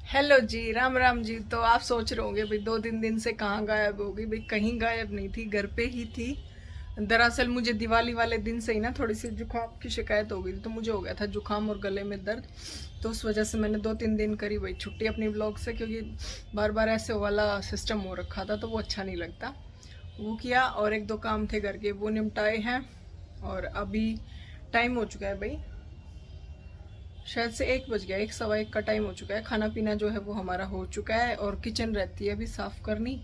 Hello जी, राम राम जी। तो आप सोच रहे होंगे भाई 2-3 दिन से कहाँ गायब होगी। भाई कहीं गायब नहीं थी, घर पे ही थी। दरअसल मुझे दिवाली वाले दिन से ही ना थोड़ी सी जुकाम की शिकायत हो गई थी, तो मुझे हो गया था जुकाम और गले में दर्द। तो उस वजह से मैंने 2-3 दिन करी भाई छुट्टी अपनी ब्लॉग से, क्योंकि बार बार ऐसे वाला सिस्टम हो रखा था तो वो अच्छा नहीं लगता। वो किया और 1-2 काम थे घर के, वो निपटाए हैं। और अभी टाइम हो चुका है भाई, शायद से 1 बज गया, 1 सवा 1 का टाइम हो चुका है। खाना पीना जो है वो हमारा हो चुका है और किचन रहती है अभी साफ़ करनी।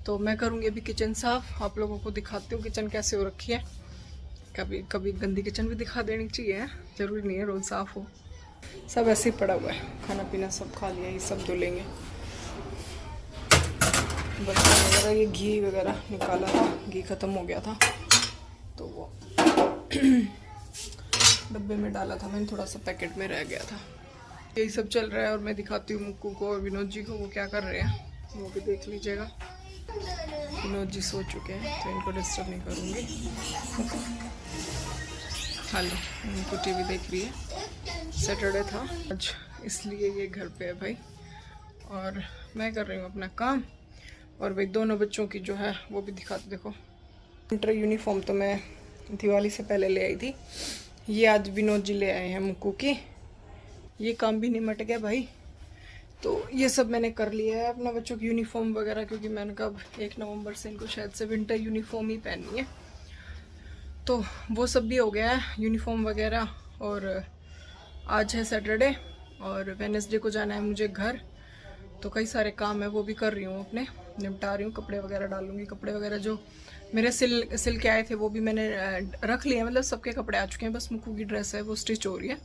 तो मैं करूँगी अभी किचन साफ़, आप लोगों को दिखाती हूँ किचन कैसे हो रखी है। कभी कभी गंदी किचन भी दिखा देनी चाहिए, ज़रूरी नहीं है रोज़ साफ़ हो। सब ऐसे ही पड़ा हुआ है, खाना पीना सब खा लिया, ये सब धुलेंगे। बर्तन वगैरह, ये घी वगैरह निकाला था, घी ख़त्म हो गया था तो वो डब्बे में डाला था मैंने, थोड़ा सा पैकेट में रह गया था। यही सब चल रहा है और मैं दिखाती हूँ मुक्कू को और विनोद जी को वो क्या कर रहे हैं, वो भी देख लीजिएगा। विनोद जी सो चुके हैं तो इनको डिस्टर्ब नहीं करूँगी। हेलो, उनको टीवी देख रही है, सैटरडे था आज इसलिए ये घर पे है भाई। और मैं कर रही हूँ अपना काम। और भाई दोनों बच्चों की जो है वो भी दिखाते, देखो विंटर यूनिफॉर्म तो मैं दिवाली से पहले ले आई थी, ये आज विनोद जी ले आए हैं मुक्कू की। ये काम भी निमट गया भाई, तो ये सब मैंने कर लिया है अपना बच्चों की यूनिफॉर्म वगैरह, क्योंकि मैंने कहा 1 नवंबर से इनको शायद से विंटर यूनिफॉर्म ही पहननी है। तो वो सब भी हो गया है यूनिफॉर्म वगैरह। और आज है सैटरडे और वेडनेसडे को जाना है मुझे घर, तो कई सारे काम है वो भी कर रही हूँ, अपने निपटा रही हूँ। कपड़े वगैरह डालूंगी, कपड़े वगैरह जो मेरे सिल के आए थे वो भी मैंने रख लिए, मतलब सबके कपड़े आ चुके हैं। बस मुक्कू की ड्रेस है वो स्टिच हो रही है,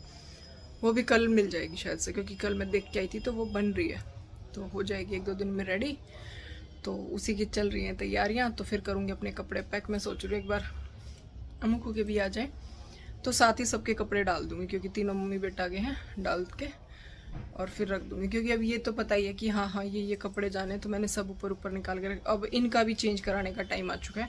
वो भी कल मिल जाएगी शायद से, क्योंकि कल मैं देख के आई थी तो वो बन रही है, तो हो जाएगी 1-2 दिन में रेडी। तो उसी की चल रही हैं तैयारियां, तो फिर करूँगी अपने कपड़े पैक। मैं सोच रही हूँ एक बार मुक्कू के भी आ जाए तो साथ ही सबके कपड़े डाल दूँगी, क्योंकि तीनों मम्मी बेटा गए हैं, डाल के और फिर रख दूँगी। क्योंकि अब ये तो पता ही है कि हाँ हाँ ये कपड़े जाने, तो मैंने सब ऊपर ऊपर निकाल के अब इनका भी चेंज कराने का टाइम आ चुका है,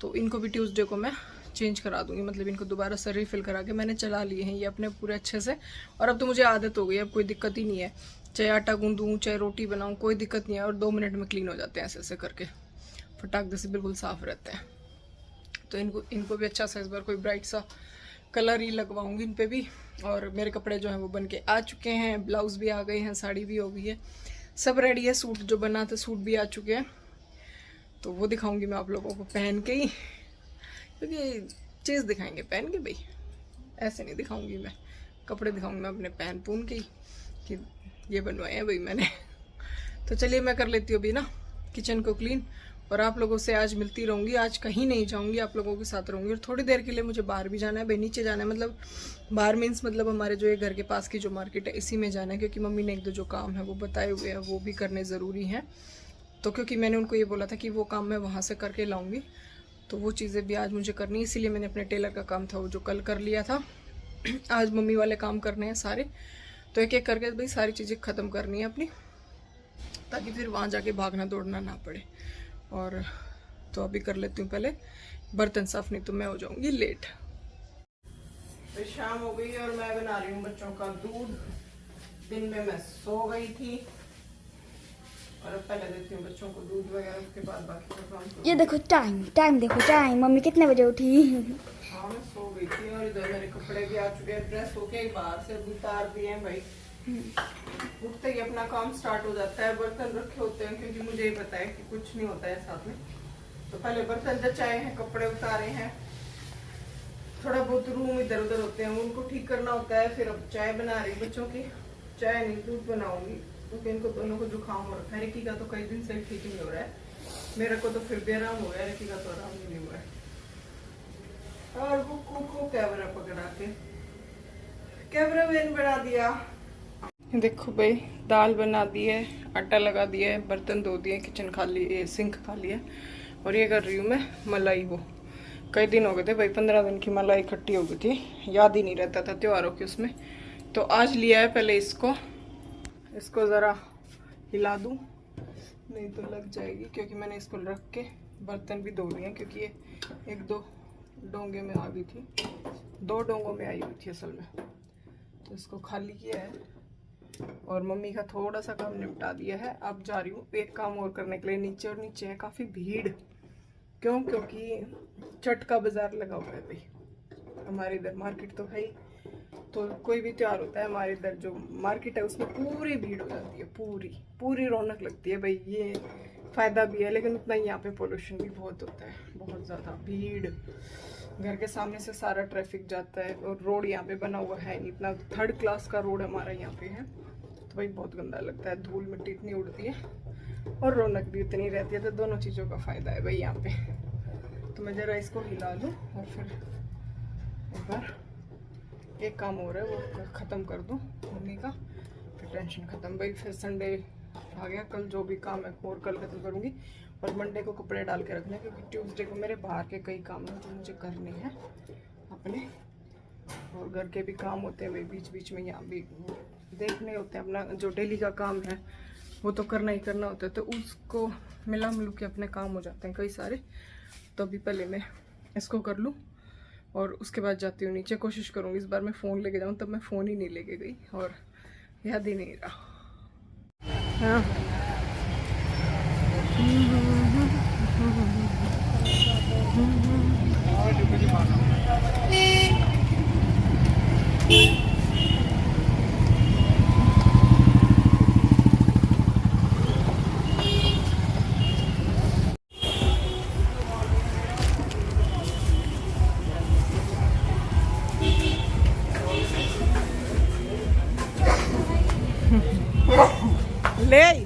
तो इनको भी ट्यूसडे को मैं चेंज करा दूंगी। मतलब इनको दोबारा से रिफ़िल करा के मैंने चला लिए हैं ये अपने पूरे अच्छे से। और अब तो मुझे आदत हो गई, अब कोई दिक्कत ही नहीं है, चाहे आटा गूंदूँ चाहे रोटी बनाऊँ कोई दिक्कत नहीं है। और 2 मिनट में क्लीन हो जाते हैं ऐसे ऐसे करके, फटाक से बिल्कुल साफ़ रहते हैं। तो इनको भी अच्छा सा इस बार कोई ब्राइट सा कलर ही लगवाऊंगी इन पे भी। और मेरे कपड़े जो हैं वो बन के आ चुके हैं, ब्लाउज़ भी आ गए हैं, साड़ी भी हो गई है, सब रेडी है। सूट जो बना था सूट भी आ चुके हैं, तो वो दिखाऊंगी मैं आप लोगों को पहन के ही, क्योंकि चीज़ दिखाएंगे पहन के भाई, ऐसे नहीं दिखाऊंगी मैं। कपड़े दिखाऊंगी मैं अपने पहन पून के ही कि ये बनवाए हैं भाई मैंने। तो चलिए मैं कर लेती हूँ अभी ना किचन को क्लीन, और आप लोगों से आज मिलती रहूँगी। आज कहीं नहीं जाऊँगी, आप लोगों के साथ रहूँगी। और थोड़ी देर के लिए मुझे बाहर भी जाना है भाई, नीचे जाना है, मतलब बाहर मीन्स मतलब हमारे जो ये घर के पास की जो मार्केट है इसी में जाना है, क्योंकि मम्मी ने 1-2 जो काम है वो बताए हुए हैं वो भी करने ज़रूरी हैं। तो क्योंकि मैंने उनको ये बोला था कि वो काम मैं वहाँ से करके लाऊंगी, तो वो चीज़ें भी आज मुझे करनी, इसीलिए मैंने अपने टेलर का काम था वो जो कल कर लिया था। आज मम्मी वाले काम करने हैं सारे, तो एक एक करके भाई सारी चीज़ें ख़त्म करनी है अपनी, ताकि फिर वहाँ जाके भागना दौड़ना ना पड़े। और तो अभी कर लेती हूँ पहले बर्तन साफ, नहीं तो मैं हो जाऊँगी लेट। तो शाम हो गई और मैं बना रही हूँ बच्चों का दूध। दिन में मैं सो गई थी और अब पहले देती हूँ बच्चों को दूध वगैरह, उसके बाद बाकी का काम। ये देखो टाइम देखो टाइम, मम्मी कितने बजे उठी? हाँ मैं सो गई थी। और इधर मेरे कपड़े भी आ चुके हैं, ड्रेस होके बाहर से उतार दिए हैं भाई। उठते ही अपना काम स्टार्ट हो जाता है, बर्तन रखे होते हैं, क्योंकि मुझे ही पता है कि कुछ नहीं होता है साथ में। तो पहले बर्तन जचाए हैं, कपड़े उतारे हैं, थोड़ा बहुत रूम इधर उधर होते हैं उनको ठीक करना होता है। फिर अब चाय बना रही बच्चों की, चाय नहीं दूध बनाऊंगी, क्योंकि इनको दोनों को जुकाम हो रखा है। रिकी का तो कई दिन से ठीक नहीं हो रहा है, मेरे को तो फिर भी आराम हो गया, रिकी का तो आराम नहीं हुआ है। और वो को कैमरा पकड़ा के कैमरा मैन बना दिया। देखो भाई दाल बना दी है, आटा लगा दिया है, बर्तन धो दिए, किचन खाली है, सिंक खाली है। और ये कर रही हूँ मैं मलाई। वो कई दिन हो गए थे भाई, 15 दिन की मलाई इकट्ठी हो गई थी, याद ही नहीं रहता था त्योहारों के उसमें। तो आज लिया है, पहले इसको ज़रा हिला दूँ, नहीं तो लग जाएगी। क्योंकि मैंने इसको रख के बर्तन भी धो लिए हैं, क्योंकि ये 1-2 डोंगे में आ गई थी, 2 डोंगों में आई हुई थी असल में। तो इसको खाली किया है और मम्मी का थोड़ा सा काम निपटा दिया है। अब जा रही हूँ एक काम और करने के लिए नीचे, और नीचे है काफ़ी भीड़। क्यों? क्योंकि छठ का बाजार लगा हुआ है भाई हमारे इधर। मार्केट तो है ही, तो कोई भी त्यौहार होता है हमारे इधर जो मार्केट है उसमें पूरी भीड़ हो जाती है, पूरी रौनक लगती है भाई। ये फ़ायदा भी है, लेकिन उतना ही यहाँ पे पोल्यूशन भी बहुत होता है, बहुत ज़्यादा भीड़। घर के सामने से सारा ट्रैफिक जाता है, और रोड यहाँ पे बना हुआ है नहीं, इतना 3rd क्लास का रोड हमारा यहाँ पे है, तो भाई बहुत गंदा लगता है। धूल मिट्टी इतनी उड़ती है और रौनक भी उतनी रहती है, तो दोनों चीज़ों का फ़ायदा है भाई यहाँ पे। तो मैं ज़रा इसको हिला लूँ और फिर एक बार एक काम हो रहा है वो ख़त्म कर दूँ मम्मी का, फिर टेंशन ख़त्म भाई। फिर संडे आ गया, कल जो भी काम है और कल ख़त्म करूँगी, और मंडे को कपड़े डाल के रखने, क्योंकि ट्यूसडे को मेरे बाहर के कई काम हैं जो मुझे करने हैं अपने, और घर के भी काम होते हैं भाई बीच बीच में, यहाँ भी देखने होते हैं। अपना जो डेली का काम है वो तो करना ही करना होता है, तो उसको मिला मिलू के अपने काम हो जाते हैं कई सारे। तो अभी पहले मैं इसको कर लूँ और उसके बाद जाती हूँ नीचे। कोशिश करूँगी इस बार मैं फ़ोन लेके जाऊँ, तब मैं फ़ोन ही नहीं लेके गई और याद ही नहीं रहा। हाँ ले आई।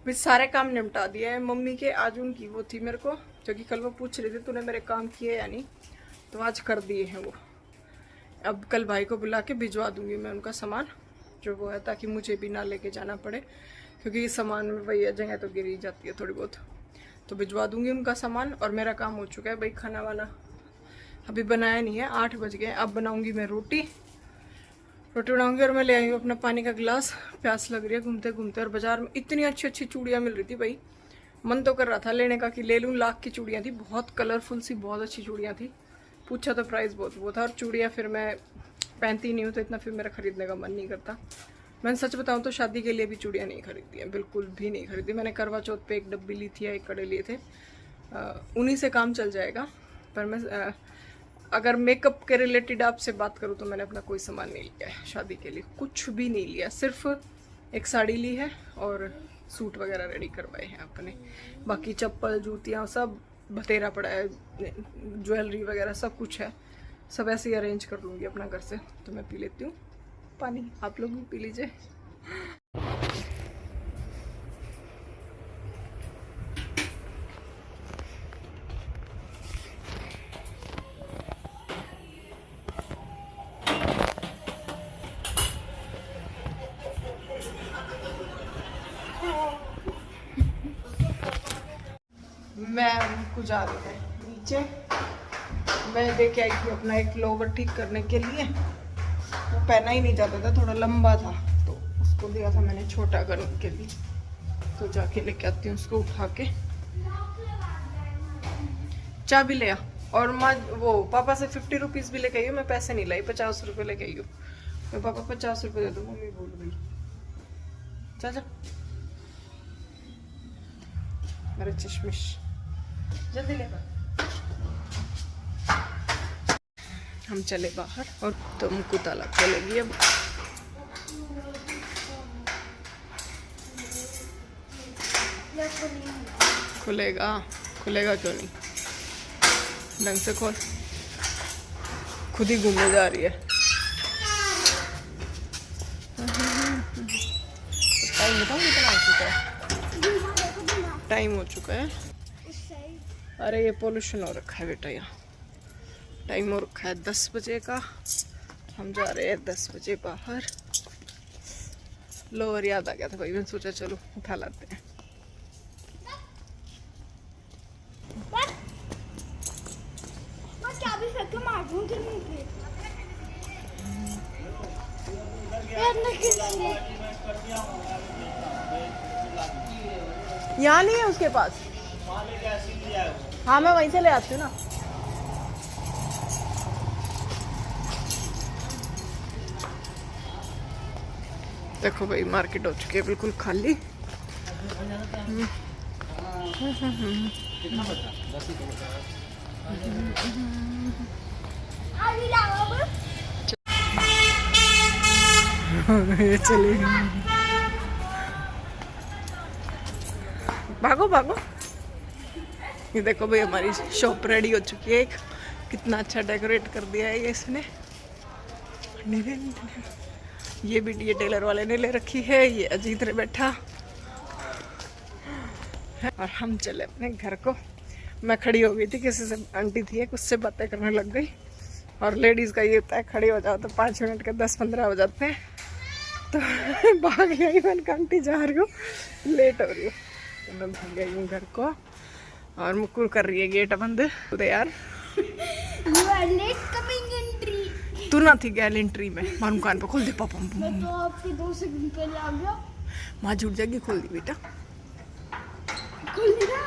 भी सारे काम निपटा दिए हैं मम्मी के। आज उनकी वो थी मेरे को, क्योंकि कल वो पूछ रही थी तूने मेरे काम किए या नहीं, तो आज कर दिए हैं वो। अब कल भाई को बुला के भिजवा दूंगी मैं उनका सामान जो वो है, ताकि मुझे भी ना लेके जाना पड़े, क्योंकि इस सामान में वही जगह तो गिरी जाती है थोड़ी बहुत। तो भिजवा दूंगी उनका सामान, और मेरा काम हो चुका है भाई। खाना वाना अभी बनाया नहीं है, 8 बज गए। अब बनाऊंगी मैं रोटी बनाऊंगी, और मैं ले आई हूँ अपना पानी का गिलास। प्यास लग रही है घूमते घूमते, और बाजार में इतनी अच्छी अच्छी चूड़ियाँ मिल रही थी भाई, मन तो कर रहा था लेने का कि ले लूँ। लाख की चूड़ियाँ थी, बहुत कलरफुल सी, बहुत अच्छी चूड़ियाँ थी। पूछा तो प्राइस बहुत वो था, और चूड़ियाँ फिर मैं पहनती नहीं हूँ, तो इतना फिर मेरा ख़रीदने का मन नहीं करता। मैंने सच बताऊँ तो शादी के लिए भी चूड़ियाँ नहीं खरीदती हैं, बिल्कुल भी नहीं खरीदी। मैंने करवा चौथ पे एक डब्बी ली थी या एक कड़े लिए थे, उन्हीं से काम चल जाएगा। पर मैं अगर मेकअप के रिलेटेड आपसे बात करूँ तो मैंने अपना कोई सामान नहीं लिया है शादी के लिए, कुछ भी नहीं लिया। सिर्फ एक साड़ी ली है और सूट वगैरह रेडी करवाए हैं अपने। बाकी चप्पल जूतियाँ सब बतेरा पड़ा है, ज्वेलरी वगैरह सब कुछ है, सब ऐसे ही अरेंज कर लूँगी अपना घर से। तो मैं पी लेती हूँ पानी, आप लोग भी पी लीजिए। मैं उनको जा रही है नीचे। मैं लेके आई थी अपना एक लोवर ठीक करने के लिए, वो पहना ही नहीं जाता था, थोड़ा लंबा था, तो उसको दिया था मैंने छोटा करने के लिए। तो जाके लेके आती हूँ उसको उठा के। चाबी ले आ, और माँ वो पापा से 50 रुपीज़ भी लेके आई हूँ। मैं पैसे नहीं लाई, 50 रुपये लेके आई हूँ। मैं पापा 50 रुपये दे दो, मम्मी बोल गई। जा मेरे चश्मिश, जल्दी ले। हम चले बाहर, और तुमको ताला खोलेगी अब। खुलेगा क्यों नहीं, ढंग से खोल। खुद ही घूमने जा रही है। टाइम बताओ कितना हो चुका है? टाइम हो चुका है। अरे ये पोल्यूशन हो रखा है बेटा, यहाँ टाइम हो रखा है 10 बजे का। हम जा रहे हैं 10 बजे बाहर। लोअर याद आ गया था भाई, मैंने सोचा चलो उठा लाते हैं। यहाँ नहीं है उसके पास? हाँ मैं वहीं से ले आती हूँ ना। देखो भाई मार्केट हो चुकी है बिल्कुल खाली। चले भागो भागो। ये देखो भाई हमारी शॉप रेडी हो चुकी है। एक कितना अच्छा डेकोरेट कर दिया है ये इसने। ये भी ये टेलर वाले ने ले रखी है। ये अजीत रे बैठा है और हम चले अपने घर को। मैं खड़ी हो गई थी, किसी से आंटी थी एक, उससे बातें करने लग गई। और लेडीज़ का ये होता है खड़े हो जाओ तो 5 मिनट के 10-15 हो जाते हैं। तो भाग गई मैंने कहा आंटी जा रही हूँ, लेट हो रही हूँ। तो मैं भाग गई हूँ घर को और मुकुर कर रही है गेट बंद। तो यार तू ना थी गैल एंट्री में। मारू कान पे खोल दे पापा। मैं तो आपके 2 सेकंड पहले आ गया। माँ जुड़ जाएगी। खोल दी बेटा, खोल दिया।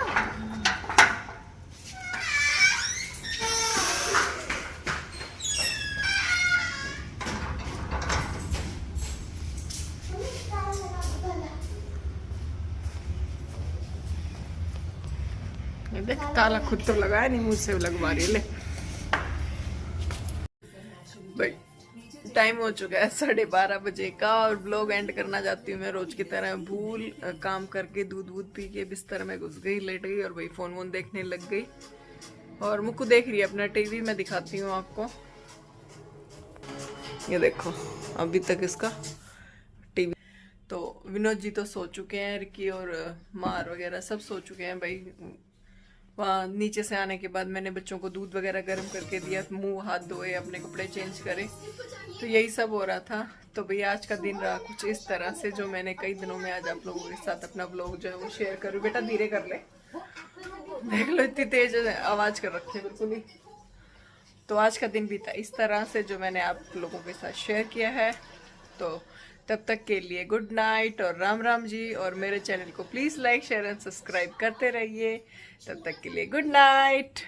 देख ताला खुद तो लगाया नहीं, मुझसे लगवा रही है। ले भाई टाइम हो चुका है 12:30 बजे का और ब्लॉग एंड करना चाहती हूँ मैं रोज की तरह। भूल काम करके दूध पी के बिस्तर में घुस गई, लेट गई और भाई फोन वोन देखने लग गई। और मुक्कू देख रही है अपना टीवी। मैं दिखाती हूँ आपको, ये देखो अभी तक इसका टीवी। तो विनोद जी तो सो चुके हैं, रिकी और मार वगैरह सब सो चुके हैं भाई। वहाँ नीचे से आने के बाद मैंने बच्चों को दूध वगैरह गर्म करके दिया, मुंह हाथ धोए, अपने कपड़े चेंज करे। तो यही सब हो रहा था। तो भैया आज का दिन रहा कुछ इस तरह से, जो मैंने कई दिनों में आज आप लोगों के साथ अपना ब्लॉग जो है वो शेयर करूँ। बेटा धीरे कर ले, देख लो इतनी तेज आवाज कर रखी है बिल्कुल ही। तो आज का दिन बीता इस तरह से, जो मैंने आप लोगों के साथ शेयर किया है। तो तब तक के लिए गुड नाइट और राम राम जी। और मेरे चैनल को please like share and subscribe करते रहिए। तब तक के लिए गुड नाइट।